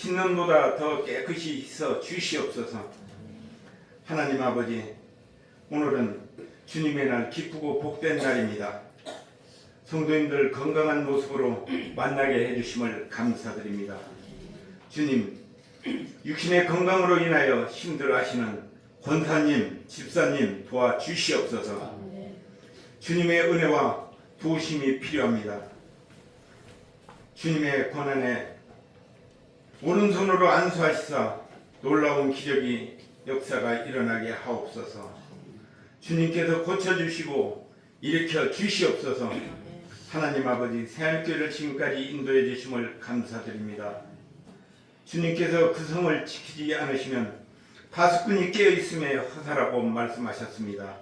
신년보다 더 깨끗이 씻어 주시옵소서. 하나님 아버지, 오늘은 주님의 날, 기쁘고 복된 날입니다. 성도님들 건강한 모습으로 만나게 해주심을 감사드립니다. 주님, 육신의 건강으로 인하여 힘들어하시는 권사님, 집사님 도와주시옵소서. 주님의 은혜와 도우심이 필요합니다. 주님의 권한에 오른손으로 안수하시사 놀라운 기적이 역사가 일어나게 하옵소서. 주님께서 고쳐주시고 일으켜 주시옵소서. 하나님 아버지, 새하늘교회를 지금까지 인도해 주심을 감사드립니다. 주님께서 그 성을 지키지 않으시면 파수꾼이 깨어있음에 허사라고 말씀하셨습니다.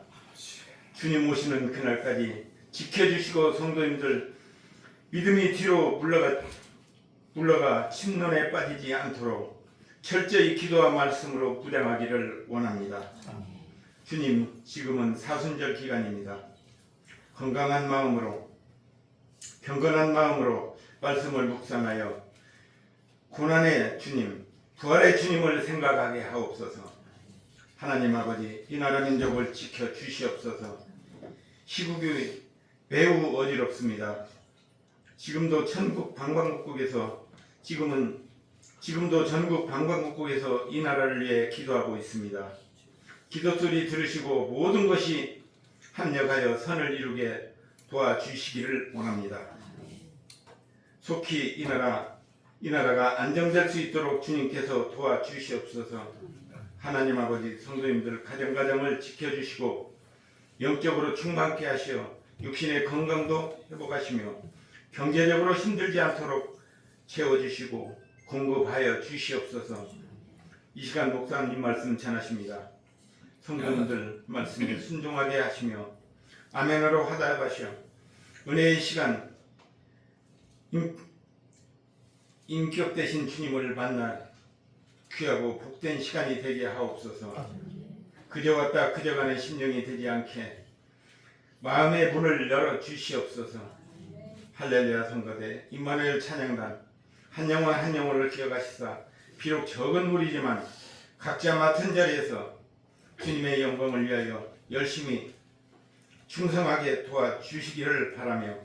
주님 오시는 그날까지 지켜주시고 성도님들 믿음이 뒤로 물러가 침론에 빠지지 않도록 철저히 기도와 말씀으로 무장하기를 원합니다. 주님, 지금은 사순절 기간입니다. 건강한 마음으로, 경건한 마음으로 말씀을 묵상하여 고난의 주님, 부활의 주님을 생각하게 하옵소서. 하나님 아버지, 이 나라 민족을 지켜 주시옵소서. 시국이 매우 어지럽습니다. 지금도 전국 방방곡곡에서 이 나라를 위해 기도하고 있습니다. 기도 소리 들으시고 모든 것이 합력하여 선을 이루게 도와주시기를 원합니다. 속히 이 나라가 안정될 수 있도록 주님께서 도와주시옵소서. 하나님 아버지, 성도님들 가정을 지켜주시고 영적으로 충만케 하시어 육신의 건강도 회복하시며 경제적으로 힘들지 않도록 채워주시고 공급하여 주시옵소서. 이 시간 목사님 말씀 전하십니다. 성도님들 말씀에 순종하게 하시며 아멘으로 화답하시어 은혜의 시간 인격 되신 주님을 만나 귀하고 복된 시간이 되게 하옵소서. 그저 왔다 그저 가는 심령이 되지 않게 마음의 문을 열어 주시옵소서. 할렐루야 성가대 임마누엘 찬양단 한 영혼 한 영혼을 기억하시사 비록 적은 무리지만 각자 맡은 자리에서 주님의 영광을 위하여 열심히 충성하게 도와주시기를 바라며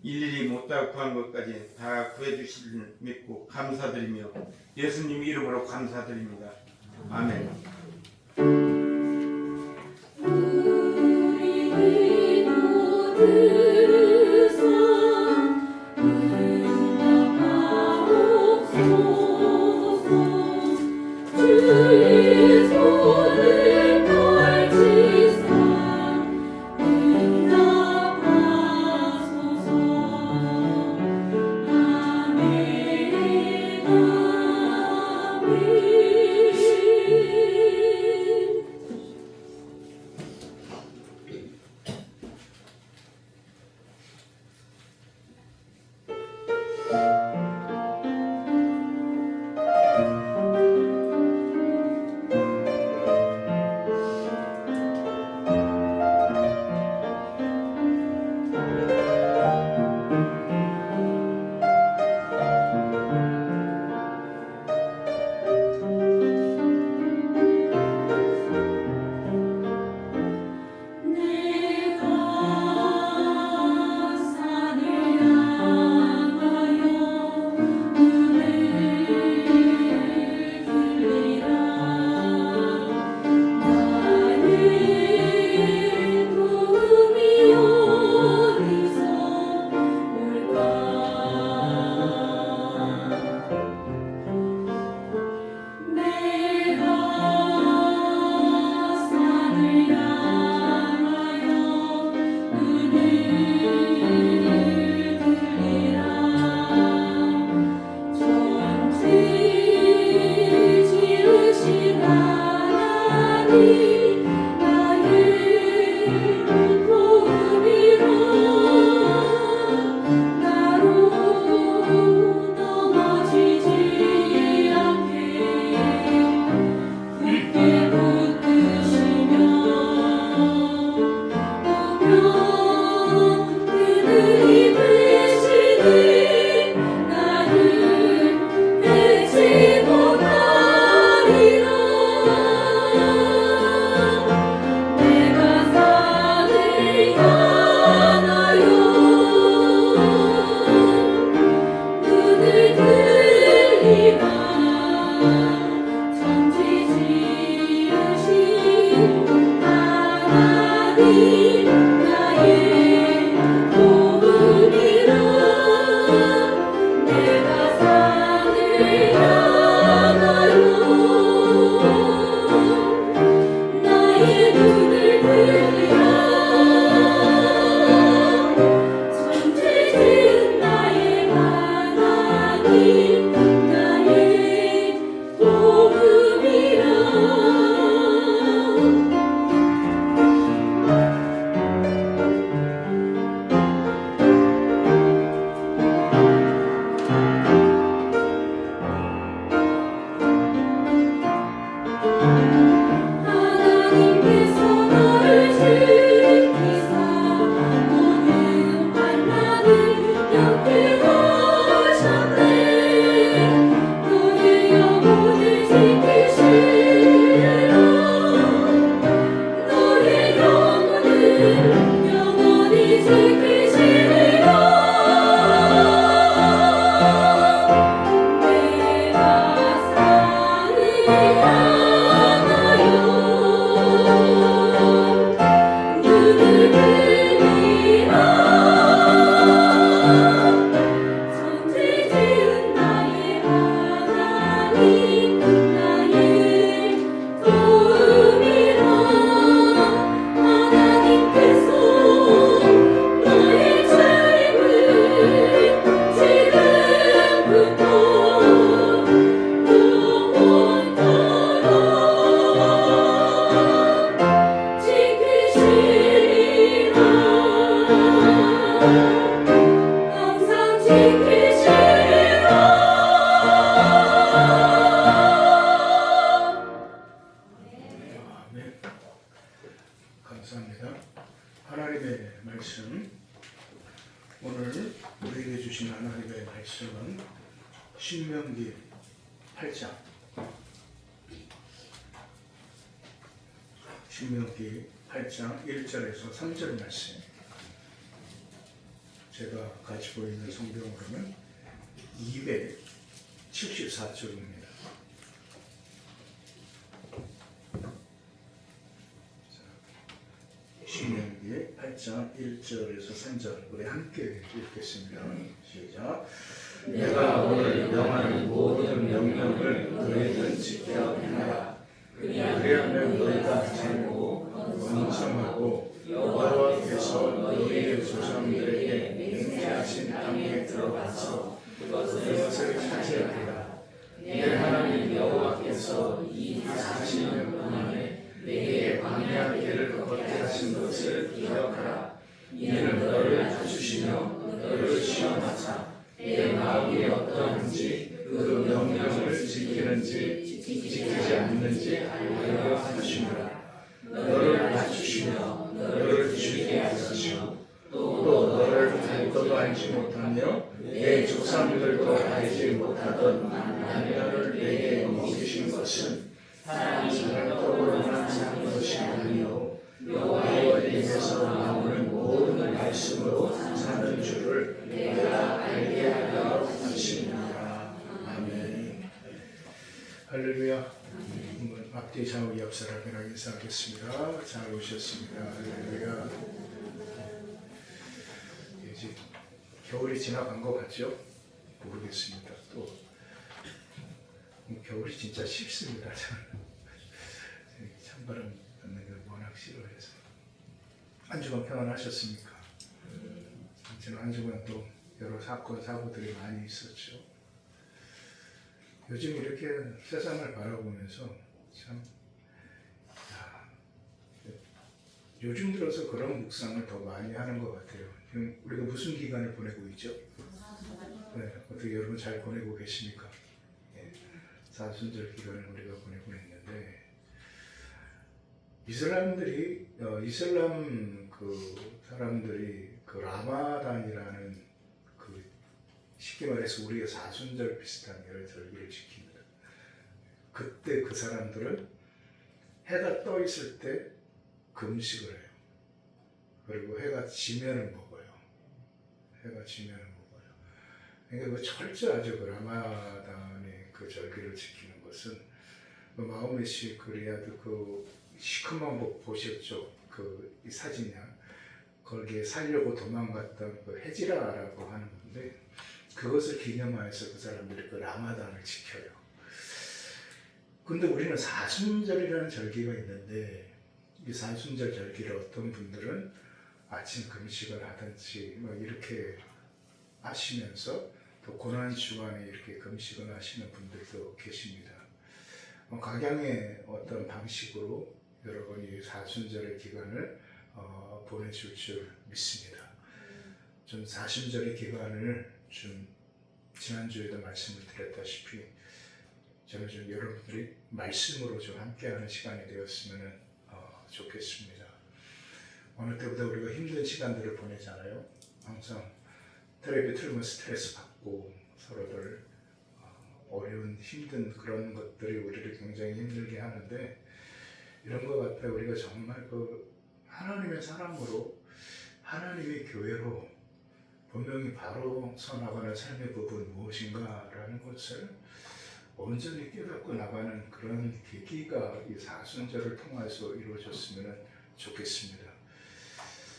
일일이 못다 구한 것까지 다 구해주실 믿고 감사드리며 예수님 이름으로 감사드립니다. 아멘. 감사합니다. 하나님의 말씀, 오늘 우리에게 주신 하나님의 말씀은 신명기 8장, 신명기 8장 1절에서 3절 말씀. 제가 가지고 있는 성경으로는 274쪽입니다. 신명기 8장 1절에서 3절 우리 함께 읽겠습니다. 시작. 내가 오늘 명하는 모든 명령을 너희는 지켜 행하라. 그리하면 너희가 살고 번성하고 여호와께서 너희의 조상들에게 맹세하신 땅에 들어가서 그것을 차지하리라. 내 하나님 여호와께서 이 40년 동안에 내게 광야 길을 걷게 하신 것을 기억하라. 이는 너를 낮추시며 너를 시험하사 내 마음이 어떠한지 그 명령을 지키는지 지키지 않는지 알려 하시니라. 너를 낮추시며 너를 주게 하시며 또 너를 알고도 알지 못하며 내 조상들도 알지 못하던 만나를 내게 먹이신 것은 사람을 떠오르는 작은 것이 아니요 여호와의 입에서 나오는 모든 말씀으로 사는 줄을 내가 알게 하려 하시니라. 아멘. 할렐루야. 앞뒤 좌우 옆 사람이랑 인사하겠습니다. 잘 오셨습니다. 할렐루야. 이제 겨울이 지나간 것 같죠? 모르겠습니다. 또 겨울이 진짜 싫습니다. 찬바람 받는 걸 워낙 싫어해서. 한 주간 평안하셨습니까? 지난 한 주간 또 여러 사건 사고들이 많이 있었죠. 요즘 이렇게 세상을 바라보면서 참 요즘 들어서 그런 묵상을 더 많이 하는 것 같아요. 지금 우리가 무슨 기간을 보내고 있죠? 네, 어떻게 여러분 잘 보내고 계십니까? 네, 사순절 기간을 우리가 보내고 있는데 이슬람 그 사람들이 그 라마단이라는 그 쉽게 말해서 우리의 사순절 비슷한 절기를 지킵니다. 그때 그 사람들은 해가 떠 있을 때 금식을 해요. 그리고 해가 지면은 먹어요. 해가 지면은 먹어요. 그러니까 그 철저하죠. 그 라마단의 그 절기를 지키는 것은 그 마호메시 그 리야드 그 시커먼 거 보셨죠? 그 이 사진이야. 거기에 살려고 도망갔던 그 헤지라라고 하는 건데 그것을 기념하여서 그 사람들이 그 라마단을 지켜요. 근데 우리는 사순절이라는 절기가 있는데 이 사순절 절기를 어떤 분들은 아침 금식을 하든지 뭐 이렇게 하시면서 또 고난 주간에 이렇게 금식을 하시는 분들도 계십니다. 각양의 어떤 방식으로 여러분이 사순절의 기간을 보내실 줄 믿습니다. 좀 사순절의 기간을 좀 지난주에도 말씀을 드렸다시피 저는 좀 여러분들이 말씀으로 좀 함께하는 시간이 되었으면 좋겠습니다. 어느 때보다 우리가 힘든 시간들을 보내잖아요. 항상 텔레비 틀면 스트레스 받고 서로들 어려운 힘든 그런 것들이 우리를 굉장히 힘들게 하는데 이런 것 같아요. 우리가 정말 그 하나님의 사람으로 하나님의 교회로 분명히 바로 서나가는 삶의 부분 무엇인가라는 것을 온전히 깨닫고 나가는 그런 계기가 이 사순절을 통해서 이루어졌으면 좋겠습니다.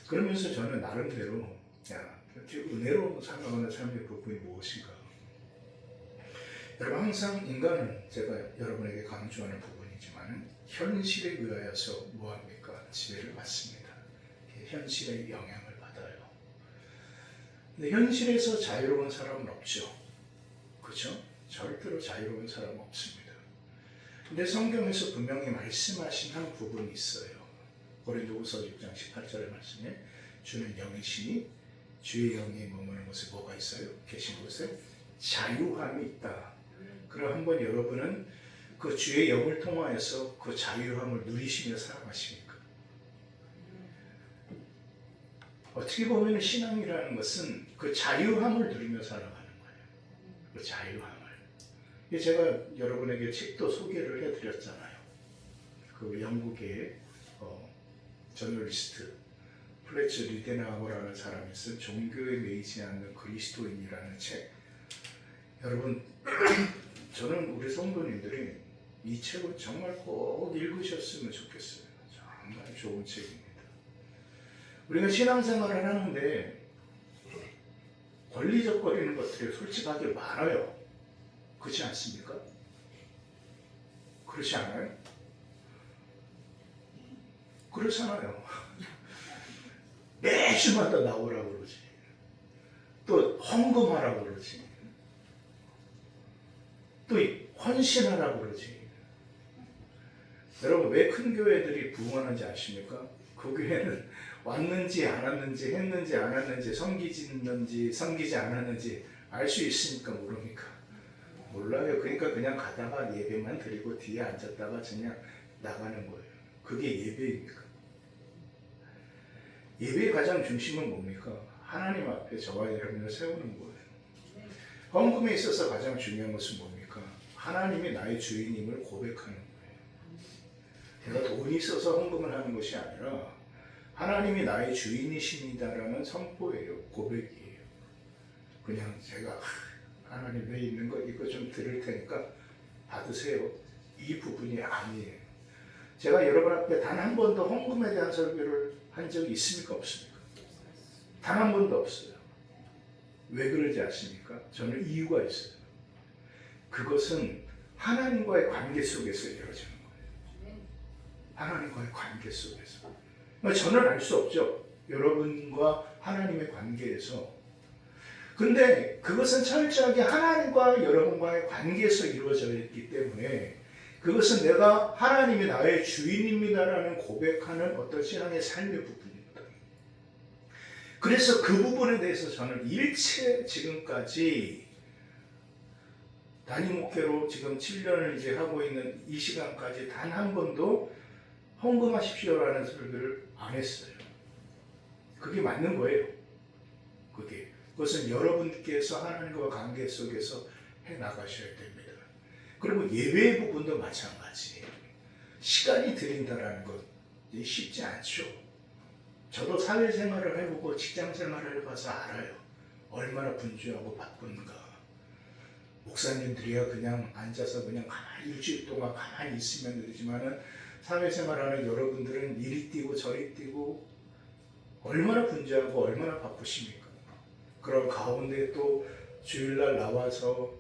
그러면서 저는 나름대로 은혜로 살아가는 삶의 부분이 무엇인가. 여러분 항상 인간은 제가 여러분에게 강조하는 부분이지만 현실에 의하여서 뭐합니까? 지배를 받습니다. 현실의 영향을 받아요. 근데 현실에서 자유로운 사람은 없죠. 그렇죠? 절대로 자유로운 사람은 없습니다. 근데 성경에서 분명히 말씀하신 한 부분이 있어요. 고린도후서 6장 18절의 말씀에 주는 영이시니 주의 영이 머무는 곳에 뭐가 있어요? 계신 곳에 자유함이 있다. 그럼 한번 여러분은 그 주의 영을 통하여서 그 자유함을 누리시며 살아가십니까? 어떻게 보면 신앙이라는 것은 그 자유함을 누리며 살아가는 거예요. 그 자유함을. 제가 여러분에게 책도 소개를 해드렸잖아요. 그 영국의 저널리스트 플래츠 리데나우라는 사람이 쓴 종교에 매이지 않는 그리스도인이라는 책. 여러분 저는 우리 성도님들이 이 책을 정말 꼭 읽으셨으면 좋겠어요. 정말 좋은 책입니다. 우리가 신앙생활을 하는데 권리적거리는 것들이 솔직하게 많아요. 그렇지 않습니까? 그렇지 않아요? 그렇잖아요. 매주마다 나오라고 그러지. 또 헌금하라고 그러지. 또 헌신하라고 그러지. 여러분 왜 큰 교회들이 부흥하는지 아십니까? 그 교회는 왔는지 안 왔는지 했는지 안 했는지 섬기지 섬기지 않았는지 알 수 있으니까 모릅니까? 몰라요. 그러니까 그냥 가다가 예배만 드리고 뒤에 앉았다가 그냥 나가는 거예요. 그게 예배입니까? 예배의 가장 중심은 뭡니까? 하나님 앞에 저와 여러분을 세우는 거예요. 헌금에 있어서 가장 중요한 것은 뭡니까? 하나님이 나의 주인임을 고백하는 거예요. 내가 돈이 있어서 헌금을 하는 것이 아니라 하나님이 나의 주인이십니다라는 선포예요. 고백이에요. 그냥 제가 하나님 왜 있는 거 이거 좀 들을 테니까 받으세요. 이 부분이 아니에요. 제가 여러분 앞에 단 한 번도 헌금에 대한 설교를 한 적이 있습니까? 없습니까? 단 한 번도 없어요. 왜 그러지 아십니까? 저는 이유가 있어요. 그것은 하나님과의 관계 속에서 이루어지는 거예요. 하나님과의 관계 속에서. 저는 알 수 없죠. 여러분과 하나님의 관계에서. 근데 그것은 철저하게 하나님과 여러분과의 관계에서 이루어져 있기 때문에 그것은 내가 하나님이 나의 주인입니다라는 고백하는 어떤 신앙의 삶의 부분입니다. 그래서 그 부분에 대해서 저는 일체 지금까지 단임 목회로 지금 7년을 이제 하고 있는 이 시간까지 단 한 번도 헌금하십시오라는 설교를 안 했어요. 그게 맞는 거예요. 그것은 여러분께서 하나님과 관계 속에서 해 나가셔야 됩니다. 그리고 예배의 부분도 마찬가지예요. 시간이 들인다라는 것 쉽지 않죠. 저도 사회생활을 해보고 직장생활을 해봐서 알아요. 얼마나 분주하고 바쁜가. 목사님들이야 그냥 앉아서 그냥 가만히 일주일 동안 가만히 있으면 되지만은 사회생활하는 여러분들은 이리 뛰고 저리 뛰고 얼마나 분주하고 얼마나 바쁘십니까? 그런 가운데 또 주일날 나와서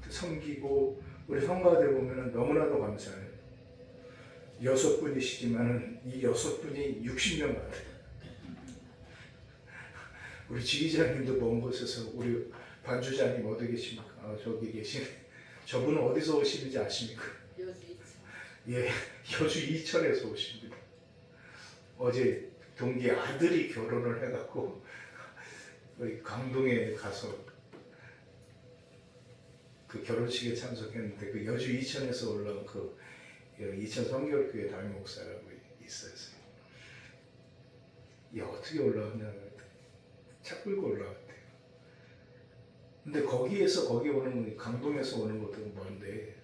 섬기고 우리 성가대 보면은 너무나도 감사해요. 6분이시지만은 이 6분이 60명 같아요. 우리 지휘자님도 먼 곳에서 우리 반주자님 어디 계십니까? 저기 계시네. 저분은 어디서 오시는지 아십니까? 예, 여주 이천에서 오십니다. 어제 동기 아들이 결혼을 해갖고 우리 강동에 가서 그 결혼식에 참석했는데 그 여주 이천에서 올라온 그 이천 성결교회 담임 목사라고 있어요. 이 어떻게 올라왔냐면 차 끌고 올라왔대요. 근데 거기에서 거기 오는 강동에서 오는 것도 먼데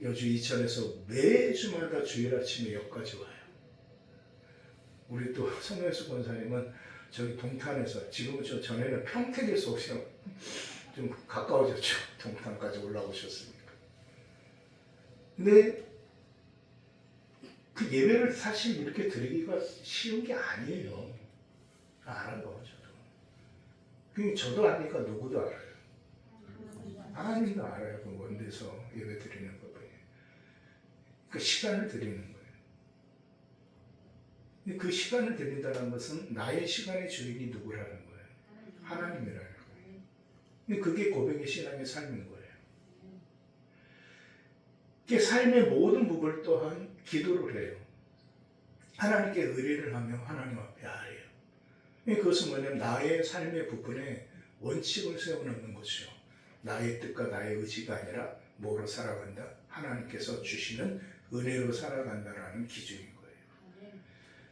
여주 이천에서 매주마다 주일 아침에 역까지 와요. 우리 또 성현수 권사님은 저기 동탄에서 지금은 전에는 평택에서 오시면 좀 가까워졌죠. 동탄까지 올라오셨으니까. 근데 그 예배를 사실 이렇게 드리기가 쉬운 게 아니에요. 알아요, 저도. 저도 아니까 누구도 알아요. 하나님도 알아요. 그 원데서 예배 드리는 법을. 그 시간을 드리는 거예요. 근데 그 시간을 드린다는 것은 나의 시간의 주인이 누구라는 거예요. 하나님이라는 거예요. 근데 그게 고백의 신앙의 삶인 거예요. 그 삶의 모든 부분을 또한 기도를 해요. 하나님께 의뢰를 하며 하나님 앞에 아뢰요. 그것은 뭐냐면 나의 삶의 부분에 원칙을 세워놓는 것이죠. 나의 뜻과 나의 의지가 아니라 뭐로 살아간다? 하나님께서 주시는 은혜로 살아간다라는 기준인 거예요.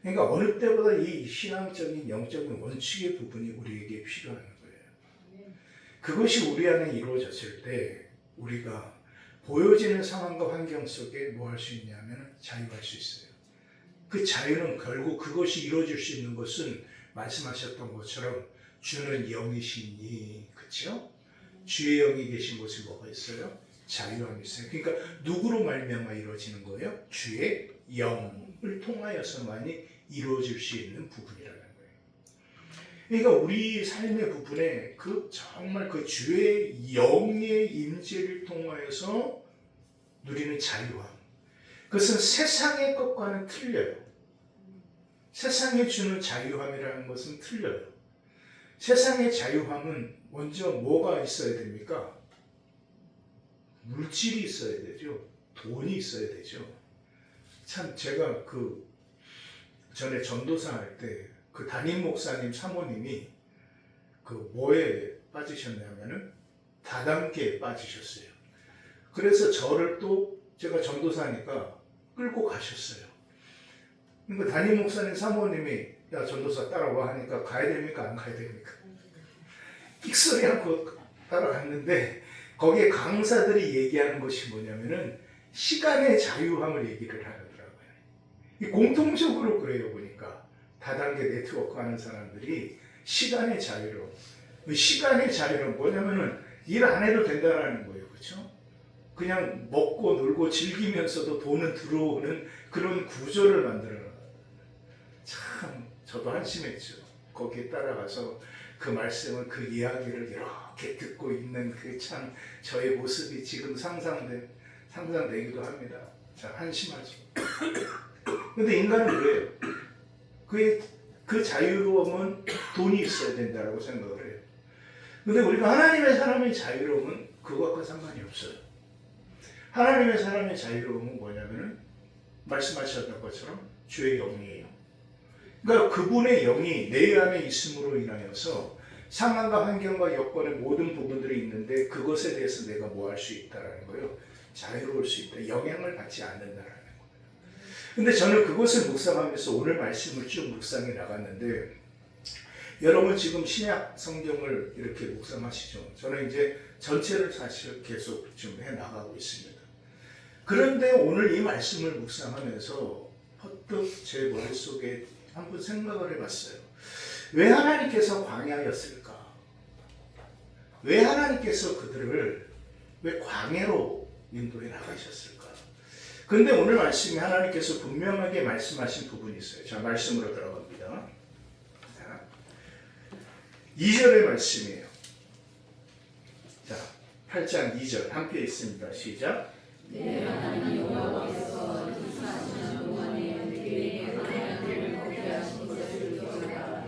그러니까 어느 때보다 이 신앙적인 영적인 원칙의 부분이 우리에게 필요한 거예요. 그것이 우리 안에 이루어졌을 때 우리가 보여지는 상황과 환경 속에 뭐 할 수 있냐면 자유할 수 있어요. 그 자유는 결국 그것이 이루어질 수 있는 것은 말씀하셨던 것처럼 주는 영이시니, 그렇죠? 주의 영이 계신 곳에 뭐가 있어요? 자유함이 있어요. 그러니까 누구로 말미암아 이루어지는 거예요? 주의 영을 통하여서만이 이루어질 수 있는 부분이라는 거예요. 그러니까 우리 삶의 부분에 정말 그 주의 영의 임재를 통하여서 누리는 자유함. 그것은 세상의 것과는 틀려요. 세상에 주는 자유함이라는 것은 틀려요. 세상의 자유함은 먼저 뭐가 있어야 됩니까? 물질이 있어야 되죠. 돈이 있어야 되죠. 참 제가 전에 전도사 할 때 그 담임 목사님 사모님이 뭐에 빠지셨냐면은 다단계에 빠지셨어요. 그래서 저를 또 제가 전도사니까 끌고 가셨어요. 그러니까 담임 목사님 사모님이 야 전도사 따라와 하니까 가야 됩니까? 안 가야 됩니까? 삑소리 않고 따라갔는데 거기에 강사들이 얘기하는 것이 뭐냐면은 시간의 자유함을 얘기를 하더라고요. 공통적으로 그래요. 보니까 다단계 네트워크 하는 사람들이 시간의 자유로, 시간의 자유는 뭐냐면은 일 안 해도 된다라는 거예요. 그렇죠? 그냥 먹고 놀고 즐기면서도 돈은 들어오는 그런 구조를 만들어요. 참 저도 한심했죠. 거기에 따라가서 그 말씀을, 그 이야기를 이렇게 듣고 있는 그 참 저의 모습이 지금 상상되기도 합니다. 참 한심하죠. 근데 인간은 그래요. 그 자유로움은 돈이 있어야 된다고 생각을 해요. 근데 우리가 하나님의 사람의 자유로움은 그것과 상관이 없어요. 하나님의 사람의 자유로움은 뭐냐면은 말씀하셨던 것처럼 주의 영이에요. 그러니까 그분의 영이 내 안에 있음으로 인하여서 상황과 환경과 여건의 모든 부분들이 있는데 그것에 대해서 내가 뭐 할 수 있다라는 거예요. 자유로울 수 있다. 영향을 받지 않는다라는 거예요. 근데 저는 그것을 묵상하면서 오늘 말씀을 쭉 묵상해 나갔는데 여러분 지금 신약 성경을 이렇게 묵상하시죠. 저는 이제 전체를 사실 계속 좀 해 나가고 있습니다. 그런데 오늘 이 말씀을 묵상하면서 퍼뜩 제 머릿속에 한번 생각을 해봤어요. 왜 하나님께서 광야였을까? 왜 하나님께서 그들을 왜 광야로 인도해 나가셨을까? 근데 오늘 말씀에 하나님께서 분명하게 말씀하신 부분이 있어요. 자, 말씀으로 들어갑니다. 자, 2절의 말씀이에요. 자, 8장 2절 함께 있습니다. 시작. 내 하나님 여호와께서 이 40년 동안에 내게 광야길을 걷게 하신 것을 기억하라.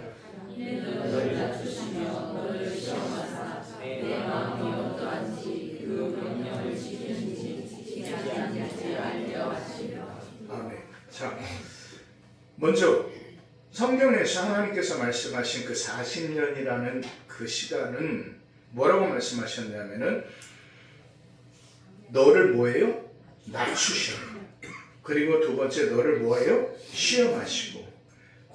이는 너를 낮추시며 너를 시험하사 내 마음이 어떠한지 그 명령을 지키는지 지키지 않는지 알려 하시며. 아멘. 자, 먼저 성경에서 하나님께서 말씀하신 그 40년이라는 그 시간은 뭐라고 말씀하셨냐면은 너를 뭐예요? 낮추셔. 그리고 두 번째 너를 뭐예요? 시험하시고.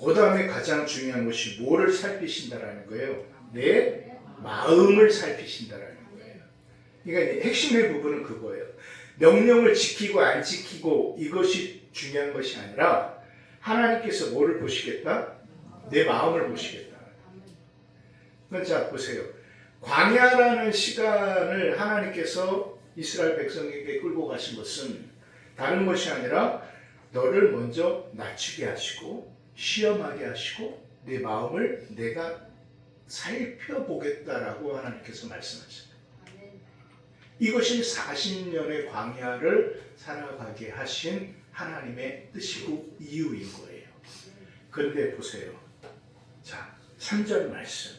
그 다음에 가장 중요한 것이 뭐를 살피신다라는 거예요? 내 마음을 살피신다라는 거예요. 그러니까 핵심의 부분은 그거예요. 명령을 지키고 안 지키고 이것이 중요한 것이 아니라 하나님께서 뭐를 보시겠다? 내 마음을 보시겠다. 자, 보세요. 광야라는 시간을 하나님께서 이스라엘 백성에게 끌고 가신 것은 다른 것이 아니라 너를 먼저 낮추게 하시고 시험하게 하시고 내 마음을 내가 살펴보겠다라고 하나님께서 말씀하셨어요. 이것이 40년의 광야를 살아가게 하신 하나님의 뜻이고 이유인 거예요. 그런데 보세요. 자, 3절 말씀.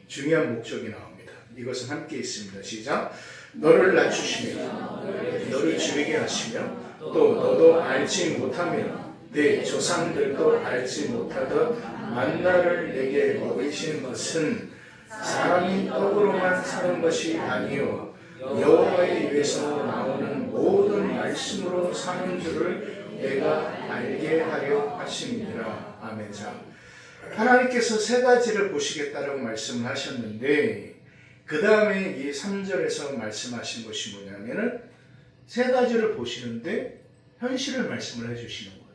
중요한 목적이 나옵니다. 이것은 함께 있습니다. 시작. 너를 낮추시며 너를 줄이게 하시며 또 너도 알지 못하며 내 조상들도 알지 못하던 만나를 내게 먹이신 것은 사람이 떡으로만 사는 것이 아니요 여호와의 입에서 나오는 모든 말씀으로 사는 줄을 내가 알게 하려 하심이니라. 아멘. 자, 하나님께서 세 가지를 보시겠다라고 말씀을 하셨는데 그 다음에 이 3절에서 말씀하신 것이 뭐냐면은 세 가지를 보시는데 현실을 말씀을 해주시는 거예요.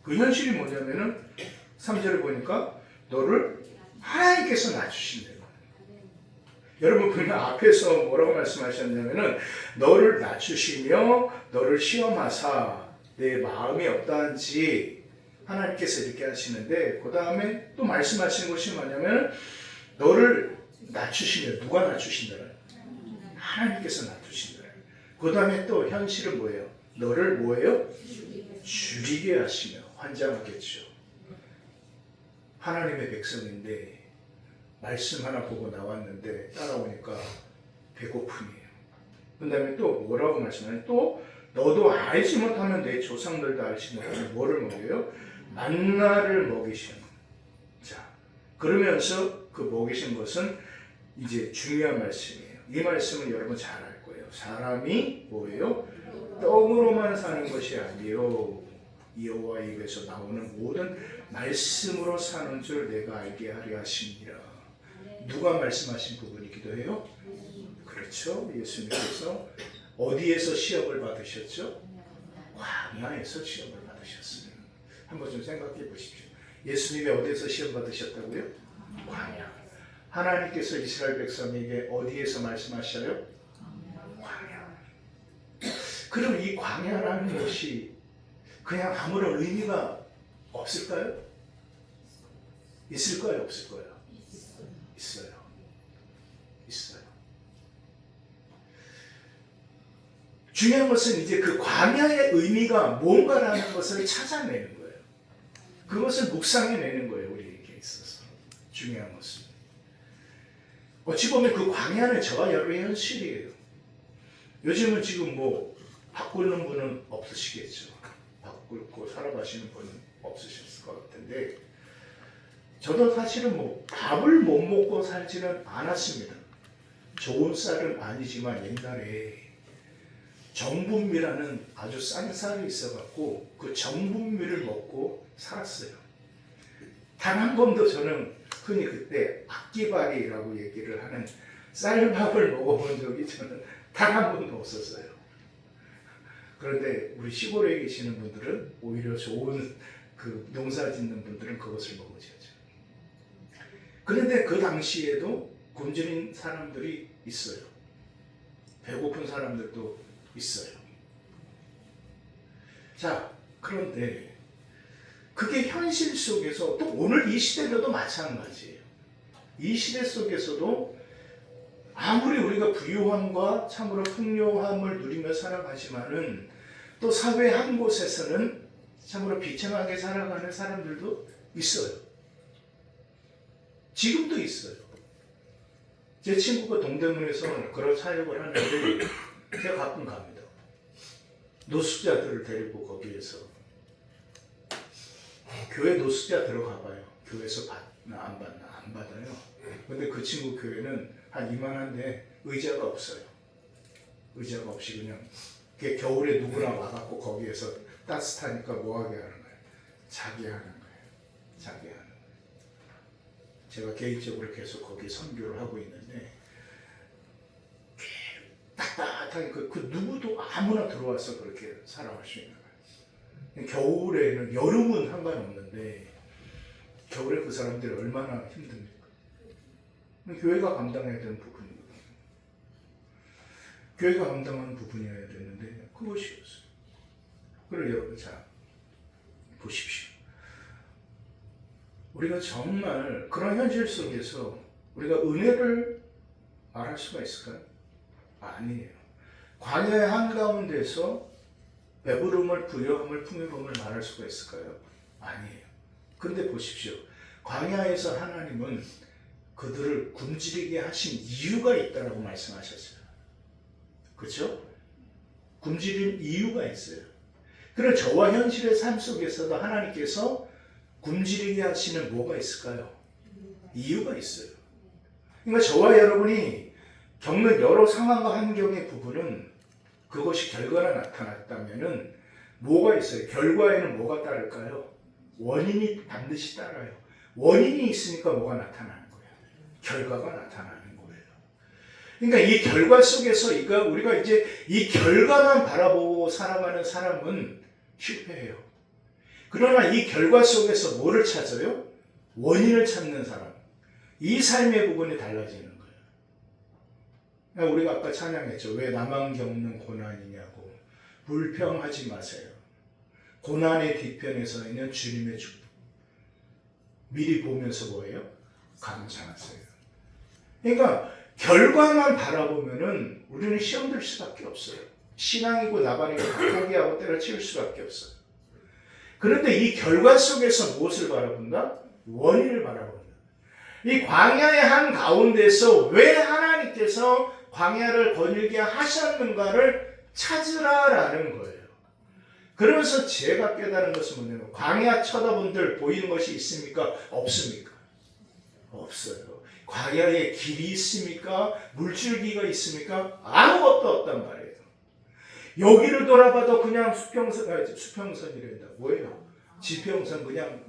그 현실이 뭐냐면은 3절을 보니까 너를 하나님께서 낮추신대요. 여러분 그냥 앞에서 뭐라고 말씀하셨냐면은 너를 낮추시며 너를 시험하사 내 마음이 어떠한지 하나님께서 이렇게 하시는데 그 다음에 또 말씀하신 것이 뭐냐면 너를 낮추시며 누가 낮추신다? 하나님께서 낮추신다. 그 다음에 또 현실은 뭐예요? 너를 뭐예요? 줄이게 하시며 환장하겠죠. 하나님의 백성인데 말씀 하나 보고 나왔는데 따라오니까 배고픔이에요. 그 다음에 또 뭐라고 말씀하냐면 또 너도 알지 못하면 내 조상들도 알지 못하면 뭐를 먹여요? 만나를 먹이시는. 자, 그러면서 그 먹이신 것은 이제 중요한 말씀이에요. 이 말씀은 여러분 잘 알 거예요. 사람이 뭐예요? 떡으로만 사는 것이 아니요 여호와 입에서 나오는 모든 말씀으로 사는 줄 내가 알게 하려 하십니다. 누가 말씀하신 부분이기도 해요? 그렇죠. 예수님께서 어디에서 시험을 받으셨죠? 광야에서 시험을 받으셨어요. 한번 좀 생각해 보십시오. 예수님이 어디에서 시험 받으셨다고요? 광야. 하나님께서 이스라엘 백성에게 어디에서 말씀하셔요? 광야. 그럼 이 광야라는 것이 그냥 아무런 의미가 없을까요? 있을까요? 없을까요? 있어요. 있어요. 중요한 것은 이제 그 광야의 의미가 뭔가라는 것을 찾아내는 거예요. 그것을 묵상해내는 거예요. 우리에게 있어서. 중요한 것은. 어찌 보면 그 광야는 저와 여러분의 현실이에요. 요즘은 지금 뭐 바꾸는 분은 없으시겠죠. 바꾸고 살아가시는 분은 없으셨을 것 같은데 저도 사실은 뭐 밥을 못 먹고 살지는 않았습니다. 좋은 쌀은 아니지만 옛날에 정분미라는 아주 싼 쌀이 있어갖고 그 정분미를 먹고 살았어요. 단 한 번도 저는 흔히 그때 악기발이라고 얘기를 하는 쌀밥을 먹어본 적이 저는 단 한 번도 없었어요. 그런데 우리 시골에 계시는 분들은 오히려 좋은 그 농사 짓는 분들은 그것을 먹으셨죠. 그런데 그 당시에도 굶주린 사람들이 있어요. 배고픈 사람들도 있어요. 자, 그런데 그게 현실 속에서 또 오늘 이 시대에도 마찬가지예요. 이 시대 속에서도 아무리 우리가 부유함과 참으로 풍요함을 누리며 살아가지만은 또 사회 한 곳에서는 참으로 비참하게 살아가는 사람들도 있어요. 지금도 있어요. 제 친구가 동대문에서 그런 사역을 하는데 제가 가끔 갑니다. 노숙자들을 데리고 거기에서 교회 노숙자 들어가봐요. 교회에서 받나 안 받나 안 받아요. 근데 그 친구 교회는 한 이만한데 의자가 없어요. 의자가 없이 그냥 겨울에 누구나 와갖고 거기에서 따뜻하니까 뭐하게 하는 거예요? 자기 하는 거예요. 자기 하는 거예요. 제가 개인적으로 계속 거기 선교를 하고 있는데 따뜻하게 그 누구도 아무나 들어와서 그렇게 살아갈 수 있는 거예요. 겨울에는 여름은 상관없는데 겨울에 그 사람들이 얼마나 힘듭니까? 교회가 감당해야 되는 부분이거든요. 교회가 감당하는 부분이어야 되는데 그것이 없어요. 그럼 여러분 자 보십시오. 우리가 정말 그런 현실 속에서 우리가 은혜를 말할 수가 있을까요? 아니에요. 광야의 한가운데서 배부름을, 부유함을, 풍요로움을 말할 수가 있을까요? 아니에요. 근데 보십시오. 광야에서 하나님은 그들을 굶주리게 하신 이유가 있다라고 말씀하셨어요. 그렇죠? 굶주린 이유가 있어요. 그럼 저와 현실의 삶 속에서도 하나님께서 굶주리게 하시는 뭐가 있을까요? 이유가 있어요. 그러니까 저와 여러분이 겪는 여러 상황과 환경의 부분은 그것이 결과가 나타났다면은 뭐가 있어요? 결과에는 뭐가 따를까요? 원인이 반드시 따라요. 원인이 있으니까 뭐가 나타나는 거예요? 결과가 나타나는 거예요. 그러니까 이 결과 속에서 우리가 이제 이 결과만 바라보고 살아가는 사람은 실패해요. 그러나 이 결과 속에서 뭐를 찾아요? 원인을 찾는 사람. 이 삶의 부분이 달라지는 거예요. 우리가 아까 찬양했죠. 왜 나만 겪는 고난이냐고. 불평하지 마세요. 고난의 뒤편에 서 있는 주님의 축복. 미리 보면서 뭐예요? 감사하세요. 그러니까 결과만 바라보면은 우리는 시험 들 수밖에 없어요. 신앙이고 나발이고 다 포기하고 때려치울 수밖에 없어요. 그런데 이 결과 속에서 무엇을 바라본다? 원인을 바라본다. 이 광야의 한 가운데서 왜 하나님께서 광야를 거닐게 하셨는가를 찾으라라는 거예요. 그러면서 제가 깨달은 것은 뭐냐면 광야 쳐다본들 보이는 것이 있습니까? 없습니까? 없어요. 광야에 길이 있습니까? 물줄기가 있습니까? 아무것도 없단 말이에요. 여기를 돌아봐도 그냥 수평선이란다. 뭐예요? 지평선 그냥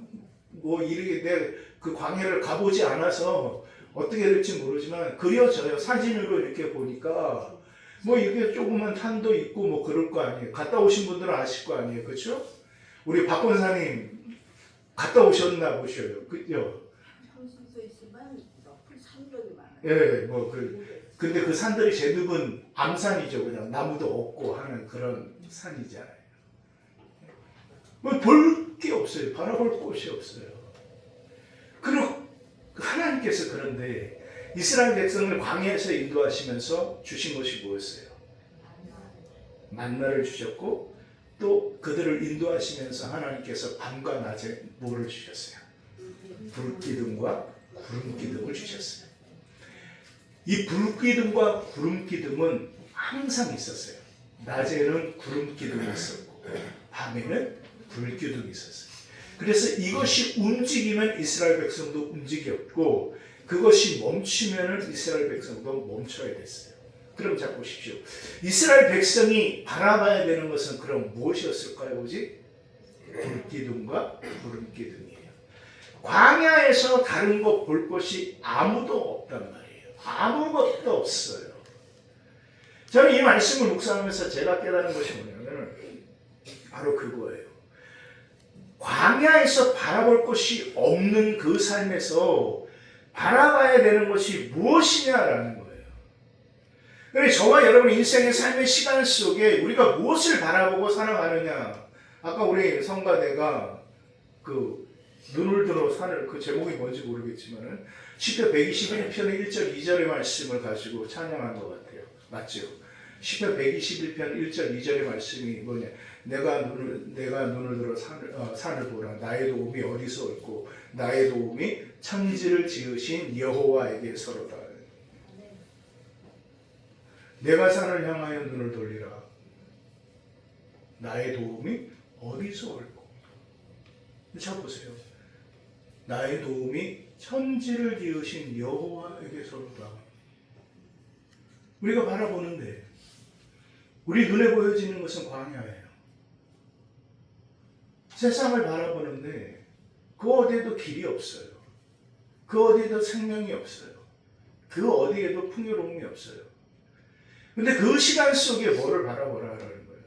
뭐 이렇게 내 그 광야를 가보지 않아서 어떻게 될지 모르지만 그려져요. 사진으로 이렇게 보니까 뭐 이렇게 조그만 산도 있고 뭐 그럴 거 아니에요. 갔다 오신 분들은 아실 거 아니에요. 그렇죠? 우리 박 권사님 갔다 오셨나 보셔요. 그죠? 평소에 있지만 높은 산들이 많아요. 예, 근데 그 산들이 대부분 암산이죠. 그냥 나무도 없고 하는 그런 산이잖아요. 뭐 볼 게 없어요. 바라볼 곳이 없어요. 그리고 하나님께서 그런데 이스라엘 백성을 광야에서 인도하시면서 주신 것이 뭐였어요? 만나를 주셨고 또 그들을 인도하시면서 하나님께서 밤과 낮에 뭐를 주셨어요? 불기둥과 구름기둥을 주셨어요. 이 불기둥과 구름기둥은 항상 있었어요. 낮에는 구름기둥이 있었고 밤에는 불기둥이 있었어요. 그래서 이것이 움직이면 이스라엘 백성도 움직였고 그것이 멈추면 이스라엘 백성도 멈춰야 됐어요. 그럼 자 보십시오. 이스라엘 백성이 바라봐야 되는 것은 그럼 무엇이었을까요? 오직 불기둥과 구름기둥이에요. 광야에서 다른 것 볼 것이 아무도 없단 말이에요. 아무것도 없어요. 저는 이 말씀을 묵상하면서 제가 깨달은 것이 뭐냐면 바로 그거예요. 광야에서 바라볼 것이 없는 그 삶에서 바라봐야 되는 것이 무엇이냐라는 거예요. 그래서 저와 여러분 인생의 삶의 시간 속에 우리가 무엇을 바라보고 살아가느냐. 아까 우리 성가대가 그 눈을 들어 산을, 그 제목이 뭔지 모르겠지만은 시편 121편 1절 2절의 말씀을 가지고 찬양한 것 같아요. 맞죠? 시편 121편 1절 2절의 말씀이 뭐냐? 내가 눈을 들어 산을 보라. 나의 도움이 어디서 있고 나의 도움이 천지를 지으신 여호와에게서로다. 내가 산을 향하여 눈을 돌리라. 나의 도움이 어디서 올고. 자 보세요. 나의 도움이 천지를 지으신 여호와에게서로다. 우리가 바라보는데 우리 눈에 보여지는 것은 광야예요. 세상을 바라보는데 그 어디에도 길이 없어요. 그 어디에도 생명이 없어요. 그 어디에도 풍요로움이 없어요. 근데 그 시간 속에 뭐를 바라보라는 거예요?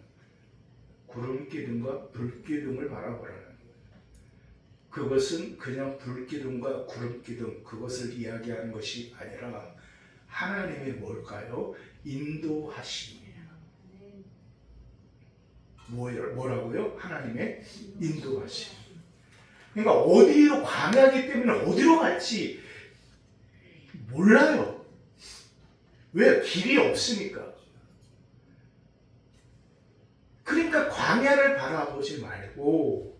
구름기둥과 불기둥을 바라보라는 거예요. 그것은 그냥 불기둥과 구름기둥 그것을 이야기하는 것이 아니라 하나님의 뭘까요? 인도하심이에요. 뭐라고요? 하나님의 인도하심. 그러니까 어디로 광야기 때문에 어디로 갈지 몰라요. 왜? 길이 없으니까. 그러니까 광야를 바라보지 말고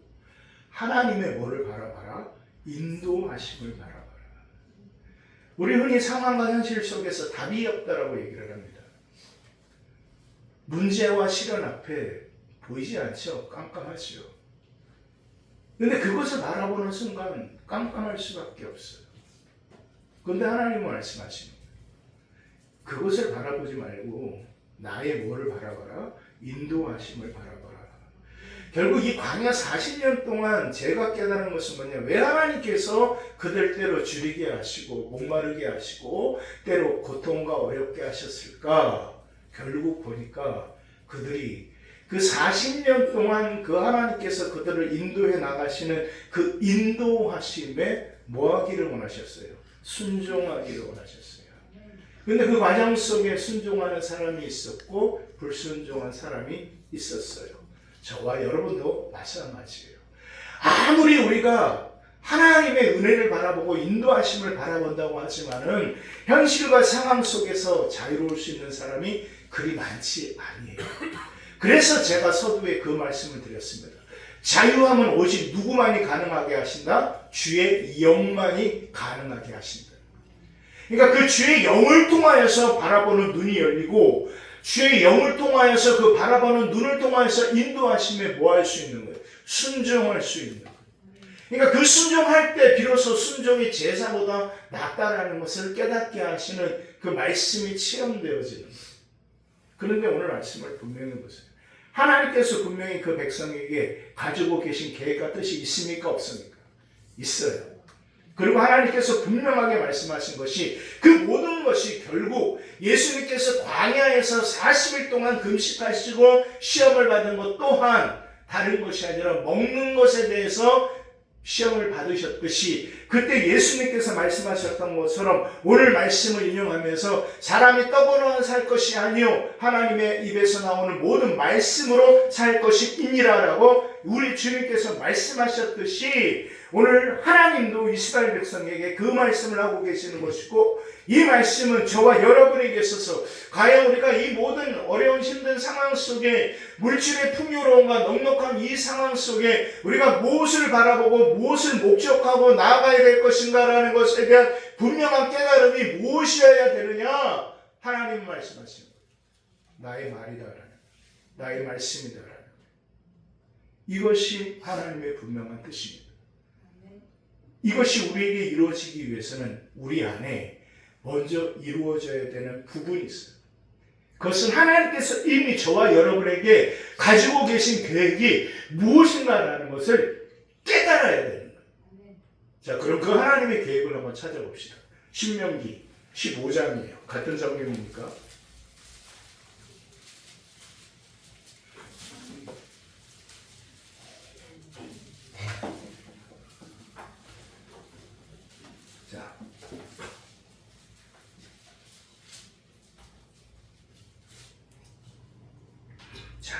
하나님의 뭐를 바라봐라? 인도하심을 바라봐라. 우리 흔히 상황과 현실 속에서 답이 없다라고 얘기를 합니다. 문제와 시련 앞에 보이지 않죠? 깜깜하죠. 근데 그것을 바라보는 순간 깜깜할 수밖에 없어요. 그런데 하나님은 말씀하십니다. 그것을 바라보지 말고 나의 뭐를 바라봐라? 인도하심을 바라봐라. 결국 이 광야 40년 동안 제가 깨달은 것은 뭐냐? 왜 하나님께서 그들 때로 줄이게 하시고 목마르게 하시고 때로 고통과 어렵게 하셨을까? 결국 보니까 그들이 그 40년 동안 그 하나님께서 그들을 인도해 나가시는 그 인도하심에 뭐 하기를 원하셨어요? 순종하기를 원하셨어요. 근데 그 과정 속에 순종하는 사람이 있었고 불순종한 사람이 있었어요. 저와 여러분도 마찬가지예요. 아무리 우리가 하나님의 은혜를 바라보고 인도하심을 바라본다고 하지만은 현실과 상황 속에서 자유로울 수 있는 사람이 그리 많지 아니에요. 그래서 제가 서두에 그 말씀을 드렸습니다. 자유함은 오직 누구만이 가능하게 하신다? 주의 영만이 가능하게 하신다. 그러니까 그 주의 영을 통하여서 바라보는 눈이 열리고 주의 영을 통하여서 그 바라보는 눈을 통하여서 인도하심에 뭐 할 수 있는 거예요? 순종할 수 있는 거예요. 그러니까 그 순종할 때 비로소 순종이 제사보다 낫다라는 것을 깨닫게 하시는 그 말씀이 체험되어지는 거예요. 그런데 오늘 말씀을 분명히 보세요. 하나님께서 분명히 그 백성에게 가지고 계신 계획과 뜻이 있습니까? 없습니까? 있어요. 그리고 하나님께서 분명하게 말씀하신 것이 그 모든 것이 결국 예수님께서 광야에서 40일 동안 금식하시고 시험을 받은 것 또한 다른 것이 아니라 먹는 것에 대해서 시험을 받으셨듯이 그때 예수님께서 말씀하셨던 것처럼 오늘 말씀을 인용하면서 사람이 떡으로만 살 것이 아니요 하나님의 입에서 나오는 모든 말씀으로 살 것이니라라고 우리 주님께서 말씀하셨듯이 오늘 하나님도 이스라엘 백성에게 그 말씀을 하고 계시는 것이고 이 말씀은 저와 여러분에게 있어서 과연 우리가 이 모든 어려운 힘든 상황 속에 물질의 풍요로움과 넉넉한 이 상황 속에 우리가 무엇을 바라보고 무엇을 목적하고 나아가야 될 것인가라는 것에 대한 분명한 깨달음이 무엇이어야 되느냐? 하나님 말씀하십니다. 나의 말이다라는 나의 말씀이다라는 이것이 하나님의 분명한 뜻입니다. 이것이 우리에게 이루어지기 위해서는 우리 안에 먼저 이루어져야 되는 부분이 있어요. 그것은 하나님께서 이미 저와 여러분에게 가지고 계신 계획이 무엇인가라는 것을 깨달아야 되는 거예요. 자, 그럼 그 하나님의 계획을 한번 찾아봅시다. 신명기 15장이에요. 같은 성경이니까. 자, 자,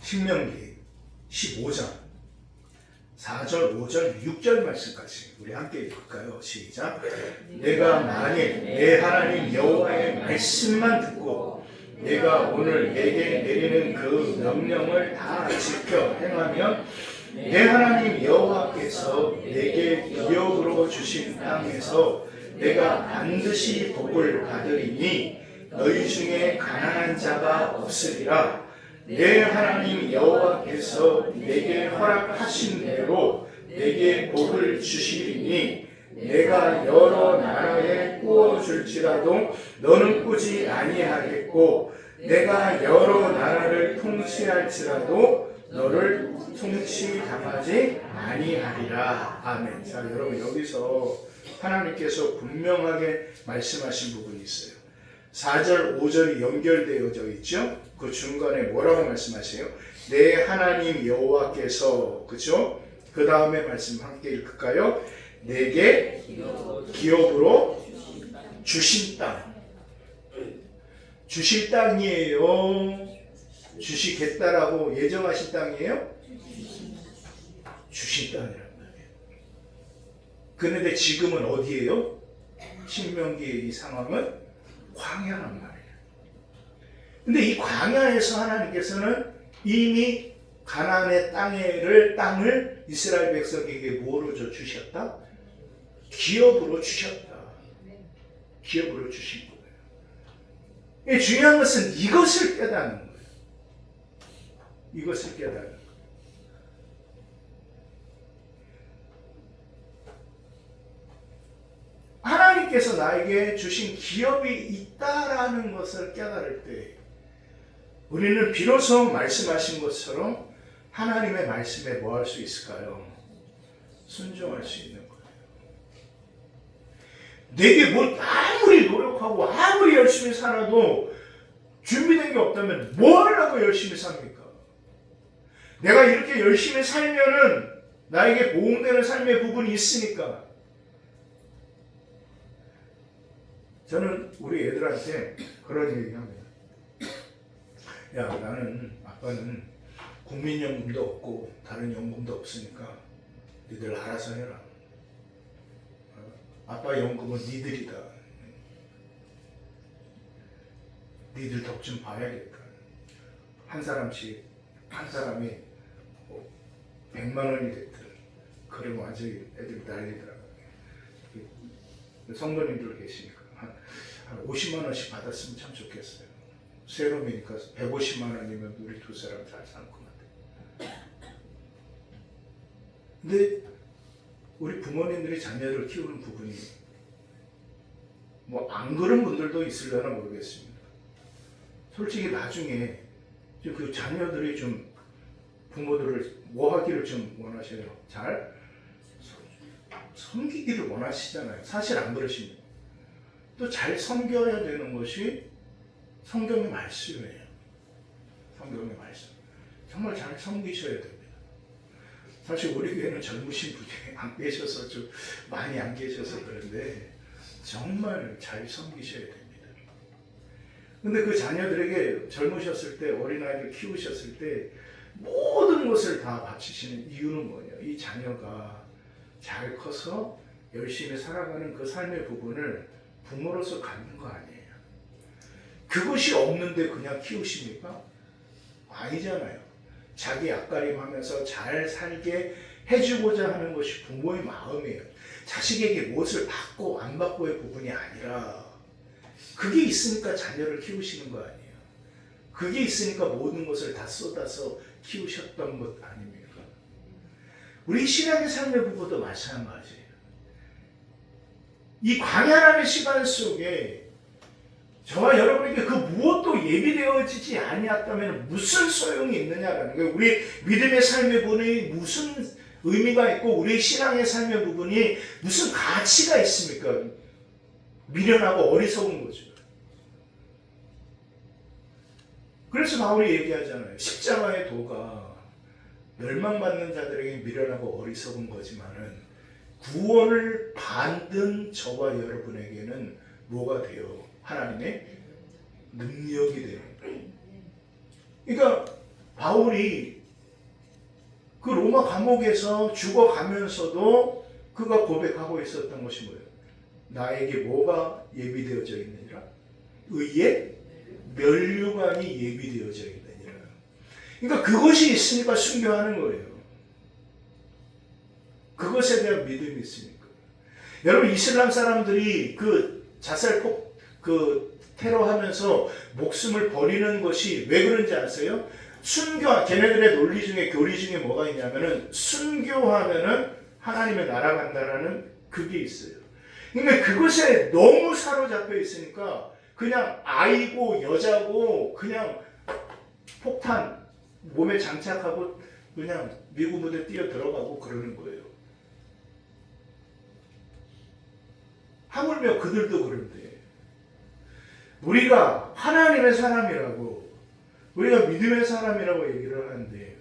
신명기 15장 4절, 5절, 6절 말씀까지 우리 함께 읽을까요? 시작. 내가 만일 내 하나님 여호와의 말씀만 듣고 내가 오늘 내게 내리는 그 명령을 다 지켜 행하면 내 하나님 여호와께서 내게 기업으로 주신 땅에서 내가 반드시 복을 받으리니 너희 중에 가난한 자가 없으리라. 내 하나님 여호와께서 내게 허락하신 대로 내게 복을 주시리니 내가 여러 나라에 꾸어 줄지라도 너는 꾸지 아니하겠고 내가 여러 나라를 통치할지라도 너를 통치당하지 아니하리라. 아멘. 자, 여러분 여기서 하나님께서 분명하게 말씀하신 부분이 있어요. 4절, 5절이 연결되어져 있죠. 그 중간에 뭐라고 말씀하세요? 내 하나님 여호와께서, 그죠? 그 다음에 말씀 함께 읽을까요? 내게 기업으로 주신 땅. 주실 땅이에요? 주시겠다라고 예정하신 땅이에요? 주신 땅이란 말이에요. 그런데 지금은 어디예요? 신명기의 이 상황은 광야란 말이에요. 근데 이 광야에서 하나님께서는 이미 가나안의 땅을 이스라엘 백성에게 뭐로 주셨다? 기업으로 주셨다. 기업으로 주신 거예요. 중요한 것은 이것을 깨닫는 거예요. 이것을 깨닫는 거예요. 하나님께서 나에게 주신 기업이 있다라는 것을 깨달을 때 우리는 비로소 말씀하신 것처럼 하나님의 말씀에 뭐 할 수 있을까요? 순종할 수 있는 거예요. 내게 뭐 아무리 노력하고 아무리 열심히 살아도 준비된 게 없다면 뭐 하려고 열심히 삽니까? 내가 이렇게 열심히 살면은 나에게 보응되는 삶의 부분이 있으니까. 저는 우리 애들한테 그런 얘기합니다. 야, 나는 아빠는 국민연금도 없고 다른 연금도 없으니까 니들 알아서 해라. 아빠 연금은 니들이다. 니들 덕 좀 봐야겠다. 한 사람씩, 한 사람이 100만 원이 됐든 그러면 완전히 애들이 난리더라고요. 성도님들 계시니까 한 50만 원씩 받았으면 참 좋겠어요. 세금이니까 150만 원이면 우리 두 사람 잘 사는 것 같아요. 근데 우리 부모님들이 자녀를 키우는 부분이 뭐 안 그런 분들도 있으려나 모르겠습니다. 솔직히 나중에 그 자녀들이 좀 부모들을 뭐 하기를 좀 원하셔요? 잘 섬기기를 원하시잖아요. 사실 안 그러십니다. 또 잘 섬겨야 되는 것이 성경의 말씀이에요. 성경의 말씀. 정말 잘 섬기셔야 됩니다. 사실 우리 교회는 젊으신 분이 안 계셔서 좀 많이 안 계셔서 그런데 정말 잘 섬기셔야 됩니다. 근데 그 자녀들에게 젊으셨을 때 어린아이를 키우셨을 때 모든 것을 다 바치시는 이유는 뭐냐? 이 자녀가 잘 커서 열심히 살아가는 그 삶의 부분을 부모로서 갖는 거 아니에요. 그것이 없는데 그냥 키우십니까? 아니잖아요. 자기 앞가림하면서 잘 살게 해주고자 하는 것이 부모의 마음이에요. 자식에게 무엇을 받고 안 받고의 부분이 아니라 그게 있으니까 자녀를 키우시는 거 아니에요. 그게 있으니까 모든 것을 다 쏟아서 키우셨던 것 아닙니까? 우리 신앙의 삶의 부분도 마찬가지예요. 이 광야라는 시간 속에 저와 여러분에게 그 무엇도 예비되어지지 아니었다면 무슨 소용이 있느냐라는 거예요. 우리 믿음의 삶의 부분이 무슨 의미가 있고 우리 신앙의 삶의 부분이 무슨 가치가 있습니까? 미련하고 어리석은 거죠. 그래서 바울이 얘기하잖아요. 십자가의 도가 멸망받는 자들에게 미련하고 어리석은 거지만은 구원을 받은 저와 여러분에게는 뭐가 돼요? 하나님의 능력이 되는 거예요. 그러니까 바울이 그 로마 감옥에서 죽어가면서도 그가 고백하고 있었던 것이 뭐예요? 나에게 뭐가 예비되어져 있느니라? 의의 면류관이 예비되어져 있느니라. 그러니까 그것이 있으니까 순교하는 거예요. 그것에 대한 믿음이 있으니까. 여러분, 이슬람 사람들이 그 테러하면서 목숨을 버리는 것이 왜 그런지 아세요? 걔네들의 논리 중에, 교리 중에 뭐가 있냐면은, 순교하면은 하나님의 나라 간다라는 그게 있어요. 근데 그것에 너무 사로잡혀 있으니까, 그냥 아이고, 여자고, 그냥 폭탄 몸에 장착하고, 그냥 미군 부대 뛰어 들어가고 그러는 거예요. 하물며 그들도 그런데, 우리가 하나님의 사람이라고, 우리가 믿음의 사람이라고 얘기를 하는데,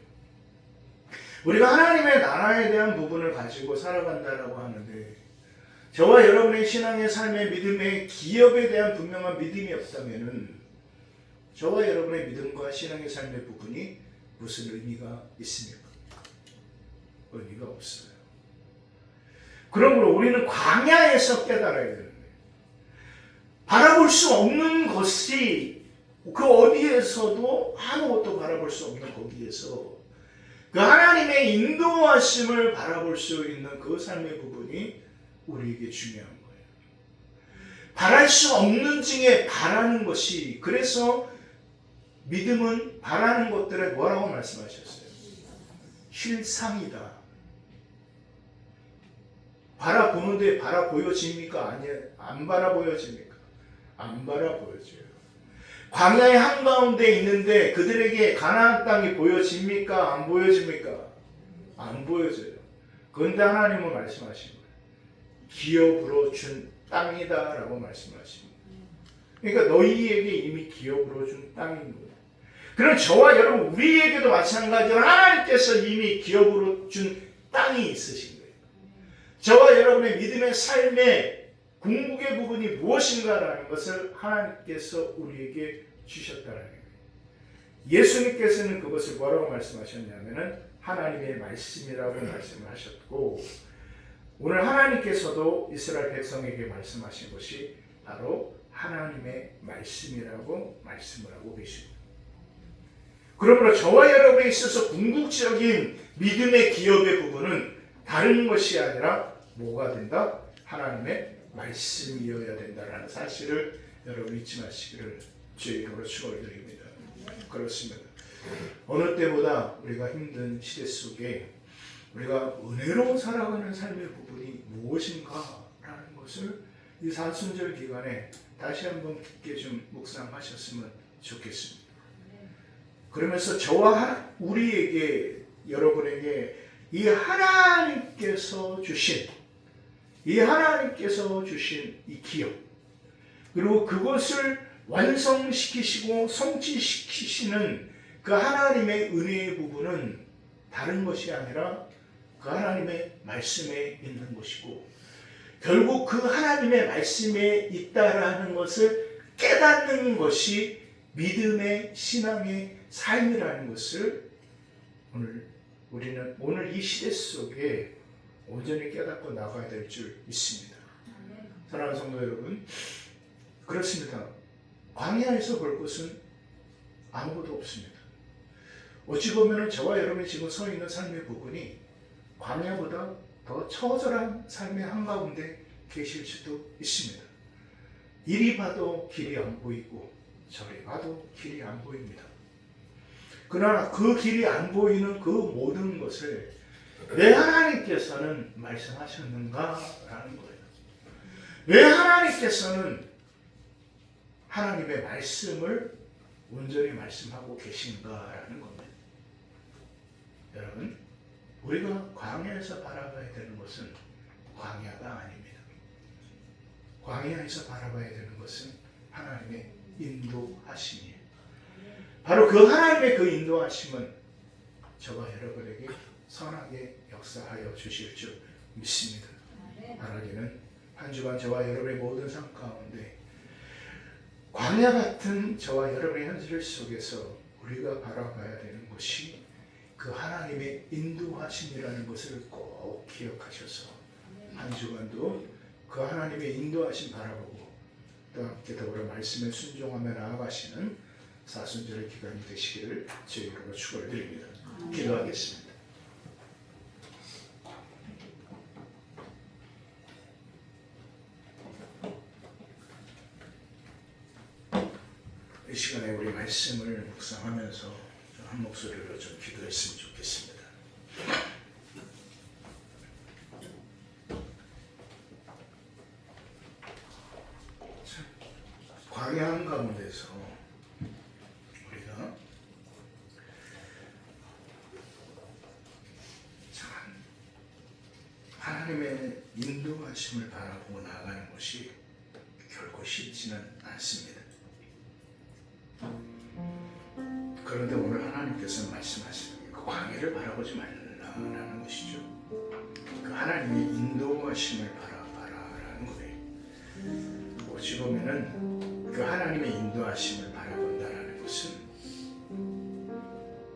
우리가 하나님의 나라에 대한 부분을 가지고 살아간다라고 하는데, 저와 여러분의 신앙의 삶의 믿음의 기업에 대한 분명한 믿음이 없다면은, 저와 여러분의 믿음과 신앙의 삶의 부분이 무슨 의미가 있습니까? 의미가 없어요. 그러므로 우리는 광야에서 깨달아야 되는 거예요. 바라볼 수 없는 것이 그 어디에서도 아무것도 바라볼 수 없는 거기에서 그 하나님의 인도하심을 바라볼 수 있는 그 삶의 부분이 우리에게 중요한 거예요. 바랄 수 없는 중에 바라는 것이, 그래서 믿음은 바라는 것들에 뭐라고 말씀하셨어요? 실상이다. 바라보는데 바라 보여집니까? 아니요. 안 바라 보여집니까? 안 바라 보여져요. 광야의 한가운데 있는데 그들에게 가나안 땅이 보여집니까? 안 보여집니까? 안 보여져요. 그런데 하나님은 말씀하신 거예요. 기업으로 준 땅이다 라고 말씀하신 거예요. 그러니까 너희에게 이미 기업으로 준 땅인 거예요. 그럼 저와 여러분, 우리에게도 마찬가지로 하나님께서 이미 기업으로 준 땅이 있으신 거예요. 저와 여러분의 믿음의 삶의 궁극의 부분이 무엇인가라는 것을 하나님께서 우리에게 주셨다는 거예요. 예수님께서는 그것을 뭐라고 말씀하셨냐면은 하나님의 말씀이라고 말씀을 하셨고, 오늘 하나님께서도 이스라엘 백성에게 말씀하신 것이 바로 하나님의 말씀이라고 말씀을 하고 계십니다. 그러므로 저와 여러분에 있어서 궁극적인 믿음의 기업의 부분은 다른 것이 아니라 뭐가 된다? 하나님의 말씀이어야 된다라는 사실을 여러분 잊지 마시기를 주의 이름으로 축원드립니다. 그렇습니다. 어느 때보다 우리가 힘든 시대 속에 우리가 은혜로 살아가는 삶의 부분이 무엇인가라는 것을 이 사순절 기간에 다시 한번 깊게 좀 묵상하셨으면 좋겠습니다. 그러면서 저와 우리에게, 여러분에게 이 하나님께서 주신 이 기업, 그리고 그것을 완성시키시고 성취시키시는 그 하나님의 은혜의 부분은 다른 것이 아니라 그 하나님의 말씀에 있는 것이고, 결국 그 하나님의 말씀에 있다라는 것을 깨닫는 것이 믿음의 신앙의 삶이라는 것을 우리는 오늘 이 시대 속에 온전히 깨닫고 나가야 될 줄 믿습니다. 사랑하는 성도 여러분, 그렇습니다. 광야에서 볼 것은 아무것도 없습니다. 어찌 보면 저와 여러분이 지금 서 있는 삶의 부분이 광야보다 더 처절한 삶의 한가운데 계실 수도 있습니다. 이리 봐도 길이 안 보이고 저리 봐도 길이 안 보입니다. 그러나 그 길이 안 보이는 그 모든 것을 왜 하나님께서는 말씀하셨는가라는 거예요. 왜 하나님께서는 하나님의 말씀을 온전히 말씀하고 계신가라는 겁니다. 여러분, 우리가 광야에서 바라봐야 되는 것은 광야가 아닙니다. 광야에서 바라봐야 되는 것은 하나님의 인도하심이에요. 바로 그 하나님의 그 인도하심은 저와 여러분에게 선하게 역사하여 주실 줄 믿습니다. 바라기는 한 주간 저와 여러분의 모든 삶 가운데 광야 같은 저와 여러분의 현실 속에서 우리가 바라봐야 되는 것이 그 하나님의 인도하심이라는 것을 꼭 기억하셔서 한 주간도 그 하나님의 인도하심 바라보고 또 함께 더불어 말씀에 순종하며 나아가시는 사순절의 기간이 되시기를 주의로 축원드립니다. 기도하겠습니다. 이 시간에 우리 말씀을 묵상하면서 한 목소리로 좀 기도했으면 좋겠습니다. 광야 가운데서 우리가 참 하나님의 인도하심을 바라보고 나아가는 것이 결코 쉽지는 않습니다. 그런데 오늘 하나님께서 말씀하시는 그 광야를 바라보지 말라는 것이죠. 그 하나님의 인도하심을 바라봐라라는 거예요. 어찌 보면은 그 하나님의 인도하심을 바라본다라는 것은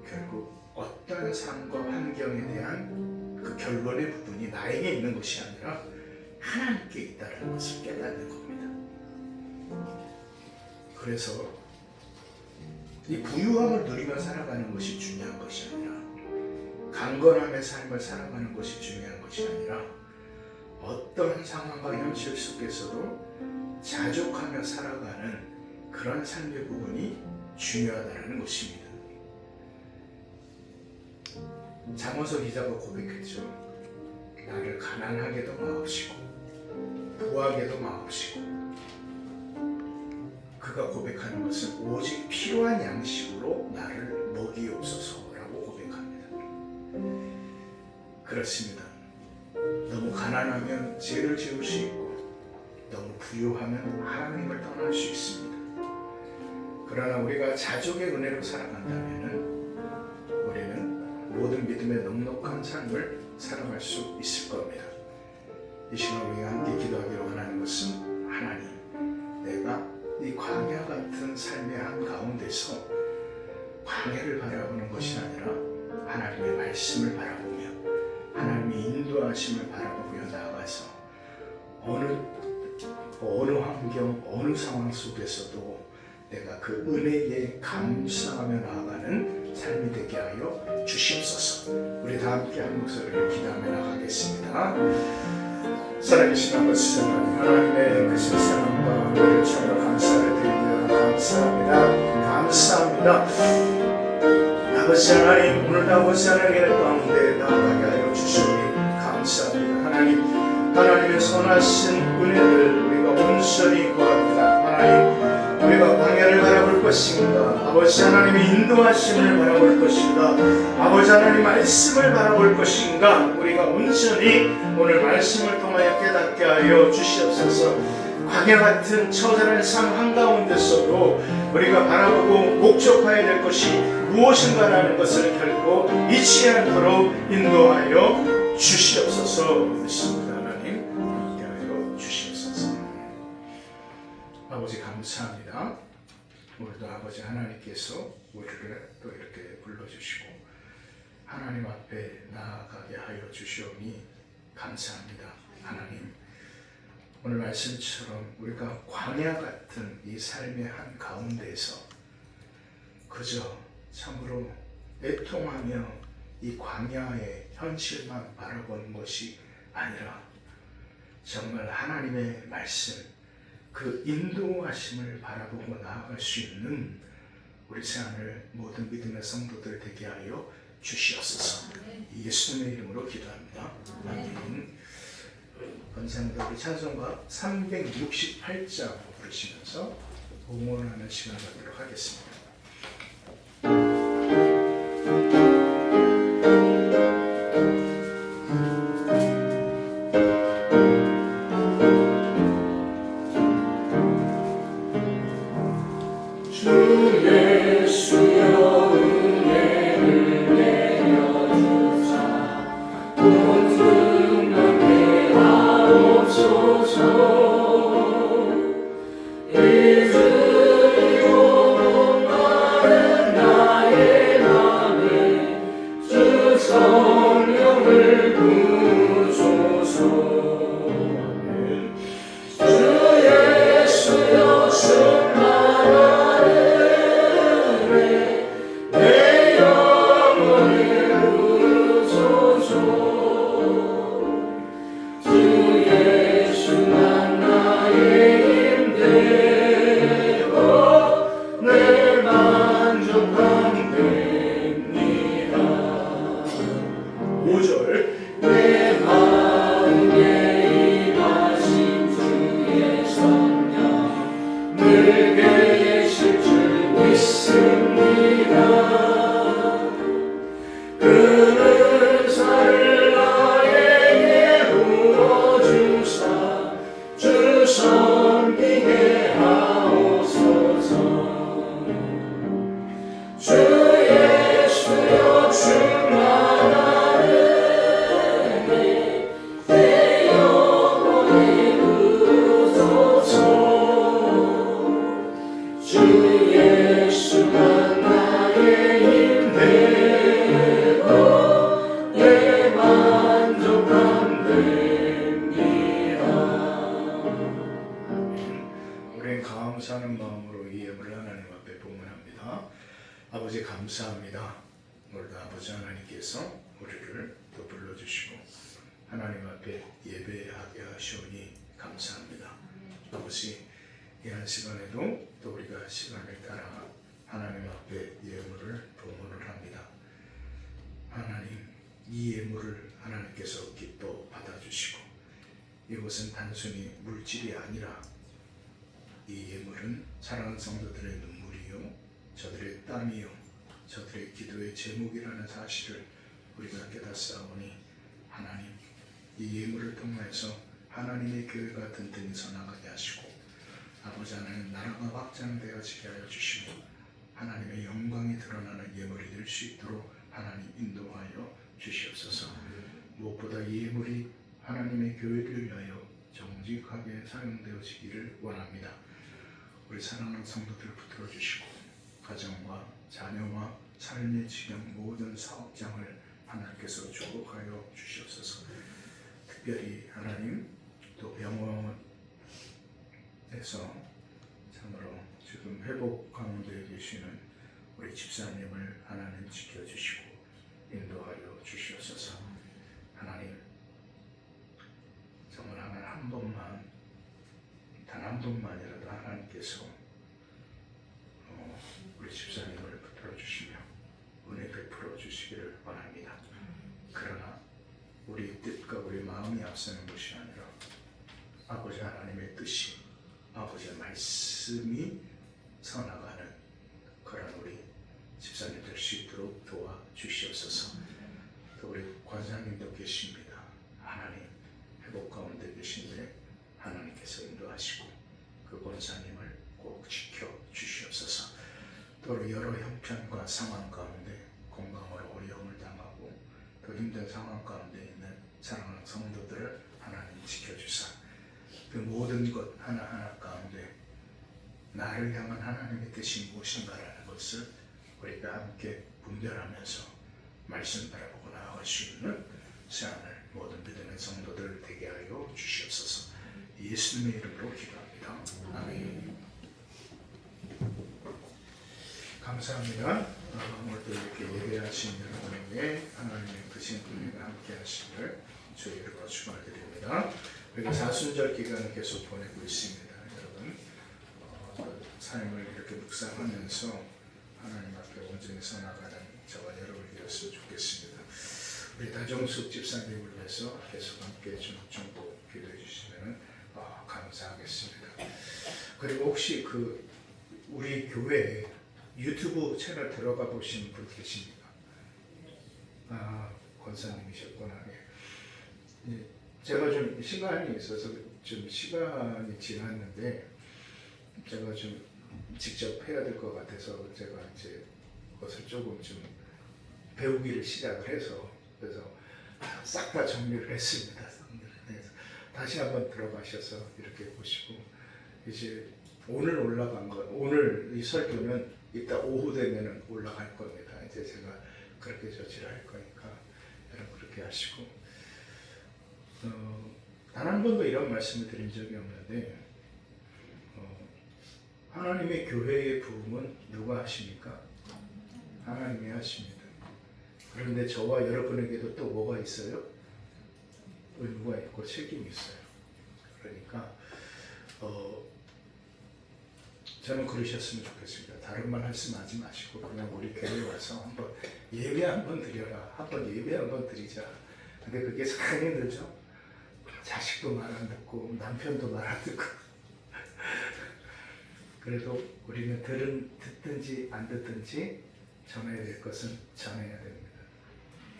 결국 어떤 삶과 환경에 대한 그 결론의 부분이 나에게 있는 것이 아니라 하나님께 있다라는 것을 깨닫는 겁니다. 그래서 이 부유함을 누리며 살아가는 것이 중요한 것이 아니라 강건함의 삶을 살아가는 것이 중요한 것이 아니라 어떤 상황과 현실 속에서도 자족하며 살아가는 그런 삶의 부분이 중요하다는 것입니다. 잠언서 기자가 고백했죠. 나를 가난하게도 마옵시고 부하게도 마옵시고 그가 고백하는 것은 오직 필요한 양식으로 나를 먹이옵소서라고 고백합니다. 그렇습니다. 너무 가난하면 죄를 지을 수 있고 너무 부유하면 하나님을 떠날 수 있습니다. 그러나 우리가 자족의 은혜로 살아간다면 우리는 모든 믿음의 넉넉한 삶을 살아갈 수 있을 겁니다. 이 시간 우리가 함께 기도하기로 원하는 것은 하나님, 내가 이 광야 같은 삶의 한 가운데서 광야를 바라보는 것이 아니라 하나님의 말씀을 바라보며 하나님의 인도하심을 바라보며 나아가서 어느 환경, 어느 상황 속에서도 내가 그 은혜에 감사하며 나아가는 삶이 되게 하여 주시옵소서. 우리 다 함께 한 목소리를 기도하며 나가겠습니다. 살아계신 아버지 하나님의 그 신사랑과 은혜를 참으로 감사를 드립니다. 감사합니다. 아버지 하나님, 오늘도 아버지 하나님의 가운데 나아가게 하여 주시니 감사합니다. 하나님의 선하신 은혜를 우리가 온전히 구합니다. 하나님, 우리가 광야를 바라볼 것인가, 아버지 하나님의 인도하심을 바라볼 것인가, 아버지 하나님 말씀을 바라볼 것인가, 우리가 온전히 오늘 말씀을 통하여 깨닫게 하여 주시옵소서. 광야 같은 처절한 삶 한가운데서도 우리가 바라보고 목적해야 될 것이 무엇인가라는 것을 결코 잊지 않도록 인도하여 주시옵소서. 믿습니다. 하나님 함께 하여 주시옵소서. 아버지 감사합니다. 오늘도 아버지 하나님께서 우리를 또 이렇게 불러주시고 하나님 앞에 나아가게 하여 주시오니 감사합니다. 하나님, 오늘 말씀처럼 우리가 광야 같은 이 삶의 한 가운데에서 그저 참으로 애통하며 이 광야의 현실만 바라보는 것이 아니라 정말 하나님의 말씀, 그 인도하심을 바라보고 나아갈 수 있는 우리 새하늘 모든 믿음의 성도들 되게 하여 주시옵소서. 예수님의 이름으로 기도합니다. 아멘. 감사합니다. 우리 찬송가 368장 부르시면서 응원하는 시간을 갖도록 하겠습니다. 잊으리고 아버지 감사합니다. 오늘도 아버지 하나님께서 우리를 또 불러주시고 하나님 앞에 예배하게 하시오니 감사합니다. 아버지 이 한 시간에도 또 우리가 시간을 따라 하나님 앞에 예물을 봉헌을 합니다. 하나님 이 예물을 하나님께서 기뻐 받아주시고 이것은 단순히 물질이 아니라 이 예물은 사랑하는 성도들의 눈물이요 저들의 땀이요 저들의 기도의 제목이라는 사실을 우리가 깨닫사오니 하나님 이 예물을 통해서 하나님의 교회가 든든히 서나가게 하시고 아버지 하나님 나라가 확장되어지게 하여 주시고 하나님의 영광이 드러나는 예물이 될 수 있도록 하나님 인도하여 주시옵소서. 무엇보다 이 예물이 하나님의 교회를 위하여 정직하게 사용되어지기를 원합니다. 우리 사랑하는 성도들을 붙들어 주시고 가정과 자녀와 삶의 지경 모든 사업장을 하나님께서 축복하여 주시옵소서. 특별히 하나님 또 병원에서 참으로 지금 회복 가운데 계시는 우리 집사님을 하나님 지켜주시고 인도하여 주시옵소서. 하나님 정말 하나님 한 번만 단 한 번만이라도 하나님께서 우리 집사님을 붙들어 주시며 은혜 베풀어 주시기를 원합니다. 그러나 우리 뜻과 우리 마음이 앞서는 것이 아니라 아버지 하나님의 뜻이 아버지의 말씀이 서나가는 그런 우리 집사님 될 수 있도록 도와주시옵소서. 또 우리 권사님도 계십니다. 하나님 회복 가운데 계신데 하나님께서 인도하시고 그 권사님을 꼭 지켜주시옵소서. 또 여러 형편과 상황 가운데 건강으로 어려움을 당하고 또 힘든 상황 가운데 있는 사랑하는 성도들을 하나님 지켜주사 그 모든 것 하나하나 가운데 나를 향한 하나님의 뜻이 무엇인가라는 것을 우리가 함께 분별하면서 말씀 바라보고 나아갈 수 있는 시간을 모든 믿음의 성도들 되게 하여 주시옵소서. 예수님의 이름으로 기도합니다. 아멘. 감사합니다. 오늘도 이렇게 예배하신 여러분에게 하나님의 크신 은혜가 함께 하시기를 주의 이름으로 축원드립니다. 우리가 사순절 기간을 계속 보내고 있습니다. 여러분 삶을 이렇게 묵상하면서 하나님 앞에 온전히 서나가는 저와 여러분이 되었으면 좋겠습니다. 우리 다정숙 집사님을 위해서 계속 함께 정도 기도해 주시면 감사하겠습니다. 그리고 혹시 우리 교회 유튜브 채널 들어가 보신 분 계십니까? 권사님이셨구나. 예. 제가 좀 시간이 있어서 좀 시간이 지났는데 제가 좀 직접 해야 될 것 같아서 제가 이제 그것을 조금 좀 배우기를 시작을 해서 그래서 싹 다 정리를 했습니다. 그래서 다시 한번 들어가셔서 이렇게 보시고 이제 오늘 올라간 거 오늘 이 설교는 이따 오후 되면은 올라갈 겁니다. 이제 제가 그렇게 조치를 할 거니까 여러분 그렇게 하시고 단 한 번도 이런 말씀을 드린 적이 없는데 하나님의 교회의 부흥은 누가 하십니까? 하나님이 하십니다. 그런데 저와 여러분에게도 또 뭐가 있어요? 의무가 있고 책임이 있어요. 그러니까 저는 그러셨으면 좋겠습니다. 다른 말 말씀하지 마시고 그냥 우리 교회에 와서 한번 예배 한번 드려라. 한번 예배 한번 드리자. 근데 그게 상당히 힘들죠? 자식도 말 안 듣고 남편도 말 안 듣고 그래도 우리는 듣든지 안 듣든지 전해야 될 것은 전해야 됩니다.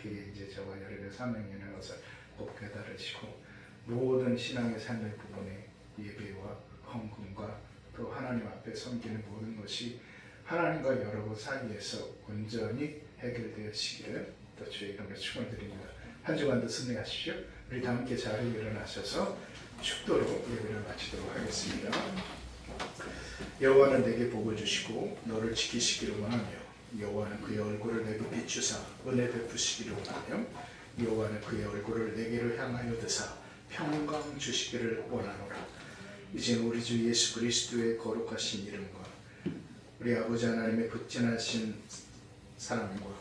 그게 이제 저와 여러분의 사명이라는 것을 꼭 깨달으시고 모든 신앙의 삶의 부분에 예배와 헌금과 또 하나님 앞에 섬기는 모든 것이 하나님과 여러분 사이에서 온전히 해결되시기를 또 주의 이름으로 축원드립니다. 한 주간도 승리하십시오. 우리 다 함께 자리에 일어나셔서 축도로 예배를 마치도록 하겠습니다. 여호와는 내게 복을 주시고 너를 지키시기를 원하며 여호와는 그의 얼굴을 내게 비추사 은혜 베푸시기를 원하며 여호와는 그의 얼굴을 내게로 향하여 드사 평강 주시기를 원하노라. 이제 우리 주 예수 그리스도의 거룩하신 이름과 우리 아버지 하나님의 극진하신 사랑과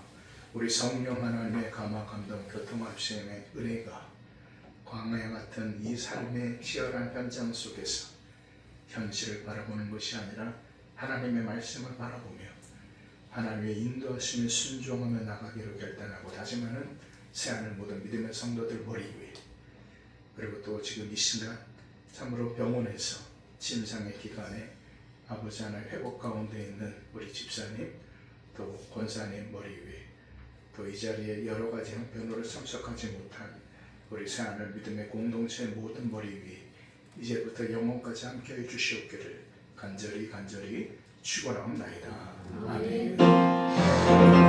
우리 성령 하나님의 감화 감동 교통합심의 은혜가 광야 같은 이 삶의 치열한 현장 속에서 현실을 바라보는 것이 아니라 하나님의 말씀을 바라보며 하나님의 인도하심에 순종하며 나가기로 결단하고 다짐하는 새하늘 모든 믿음의 성도들 머리 위에, 그리고 또 지금 이 시간 참으로 병원에서 침상의 기간에 아버지 하나님 회복 가운데 있는 우리 집사님 또 권사님 머리 위에, 또 이 자리에 여러 가지 형편으로 참석하지 못한 우리 새하늘 믿음의 공동체 모든 머리 위에 이제부터 영원까지 함께해 주시옵기를 간절히 축원하옵나이다. 아멘.